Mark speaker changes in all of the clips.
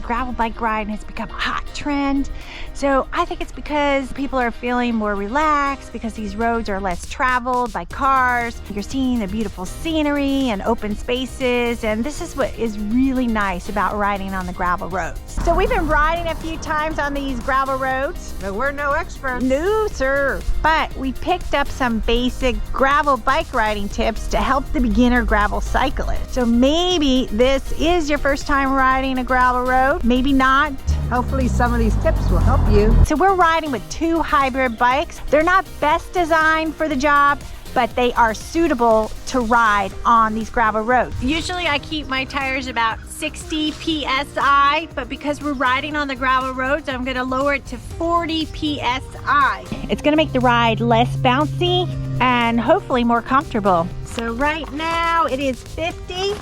Speaker 1: Gravel bike riding has become a hot trend. So I think it's because people are feeling more relaxed because these roads are less traveled by cars. You're seeing the beautiful scenery and open spaces, and this is what is really nice about riding on the gravel roads. So we've been riding a few times on these gravel roads.
Speaker 2: But we're no experts.
Speaker 1: No, sir. But we picked up some basic gravel bike riding tips to help the beginner gravel cyclist. So maybe this is your first time riding a gravel road, maybe not.
Speaker 2: Hopefully some of these tips will help you.
Speaker 1: So we're riding with two hybrid bikes. They're not best designed for the job, but they are suitable to ride on these gravel roads. Usually I keep my tires about 60 PSI, but because we're riding on the gravel roads, I'm gonna lower it to 40 PSI. It's gonna make the ride less bouncy and hopefully more comfortable. So right now it is 50.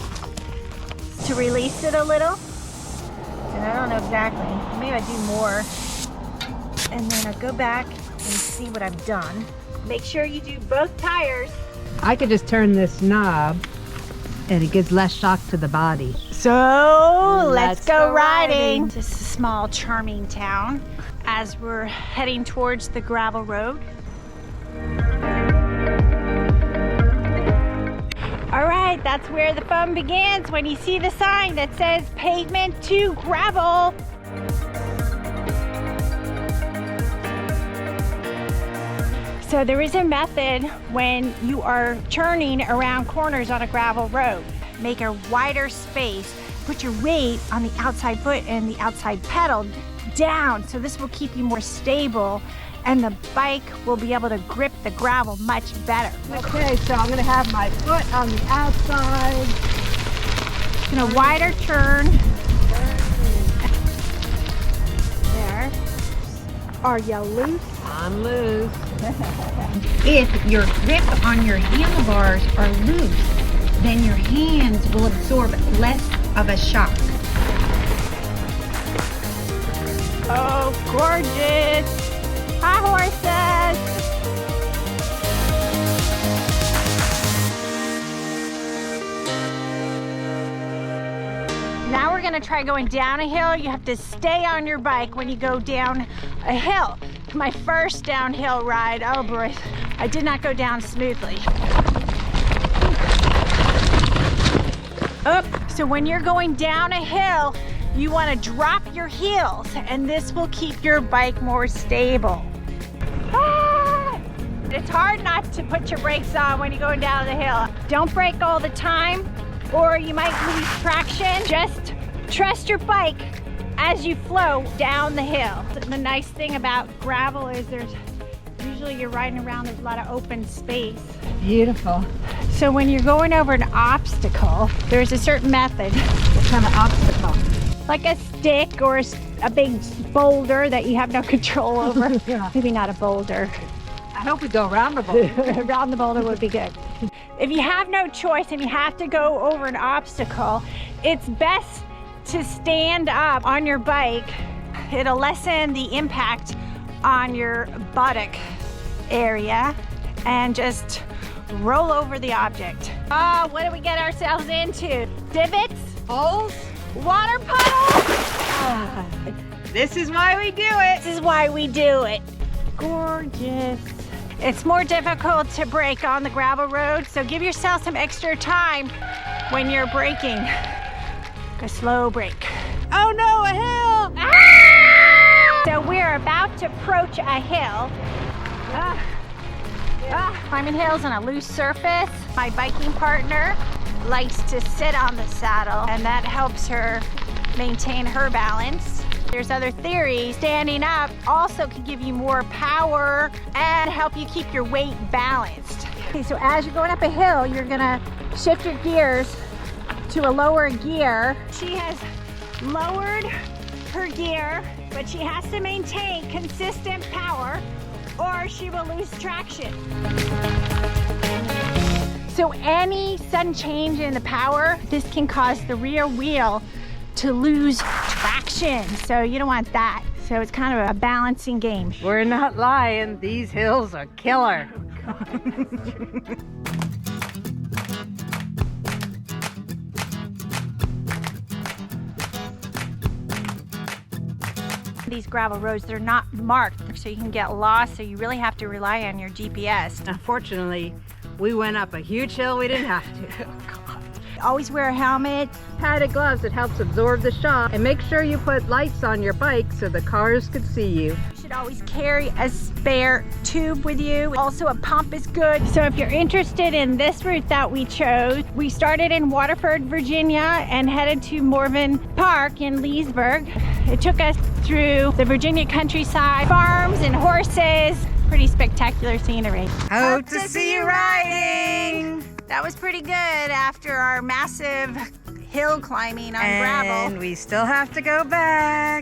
Speaker 1: To release it a little. And I don't know exactly, maybe I do more. And then I go back and see what I've done. Make sure you do both tires.
Speaker 2: I could just turn this knob and it gives less shock to the body.
Speaker 1: So let's go riding. This is a small, charming town as we're heading towards the gravel road. All right, that's where the fun begins, when you see the sign that says pavement to gravel. So there is a method when you are turning around corners on a gravel road. Make a wider space, put your weight on the outside foot and the outside pedal down, so this will keep you more stable and the bike will be able to grip the gravel much better.
Speaker 2: Okay, so I'm gonna have my foot on the outside.
Speaker 1: In a wider turn. There. Are you loose?
Speaker 2: I'm loose.
Speaker 1: If your grip on your handlebars are loose, then your hands will absorb less of a shock. Oh, gorgeous! Hi, horses! Now we're gonna try going down a hill. You have to stay on your bike when you go down a hill. My first downhill ride, oh boy, I did not go down smoothly. Up. So when you're going down a hill, you want to drop your heels, and this will keep your bike more stable. Ah! It's hard not to put your brakes on when you're going down the hill. Don't brake all the time, or you might lose traction. Just trust your bike as you flow down the hill. The nice thing about gravel is usually you're riding around, there's a lot of open space.
Speaker 2: Beautiful.
Speaker 1: So when you're going over an obstacle, there's a certain method.
Speaker 2: What kind of obstacle?
Speaker 1: Like a stick or a big boulder that you have no control over.
Speaker 2: Yeah.
Speaker 1: Maybe not a boulder.
Speaker 2: I hope we go around the boulder.
Speaker 1: Around the boulder would be good. If you have no choice and you have to go over an obstacle, it's best to stand up on your bike. It'll lessen the impact on your buttock area and just roll over the object. Oh, what did we get ourselves into? Divots?
Speaker 2: Holes?
Speaker 1: Water puddles?
Speaker 2: This is why we do it.
Speaker 1: This is why we do it. Gorgeous. It's more difficult to brake on the gravel road, so give yourself some extra time when you're braking. A slow brake. Oh no, a hill! Ah! So we're about to approach a hill. Climbing hills on a loose surface. My biking partner likes to sit on the saddle, and that helps her maintain her balance. There's other theories. Standing up also can give you more power and help you keep your weight balanced. Okay, so as you're going up a hill, you're gonna shift your gears to a lower gear. She has lowered her gear, but she has to maintain consistent power or she will lose traction. So any sudden change in the power, this can cause the rear wheel to lose traction. So you don't want that. So it's kind of a balancing game.
Speaker 2: We're not lying. These hills are killer.
Speaker 1: These gravel roads, they're not marked, so you can get lost, so you really have to rely on your GPS.
Speaker 2: Unfortunately, we went up a huge hill we didn't have to.
Speaker 1: Always wear a helmet.
Speaker 2: Padded gloves, it helps absorb the shock. And make sure you put lights on your bike so the cars could see you.
Speaker 1: You should always carry a spare tube with you. Also, a pump is good. So if you're interested in this route that we chose, we started in Waterford, Virginia and headed to Morven Park in Leesburg. It took us through the Virginia countryside, farms and horses. Pretty spectacular scenery.
Speaker 2: Hope to see you riding!
Speaker 1: That was pretty good after our massive hill climbing on gravel.
Speaker 2: And we still have to go back.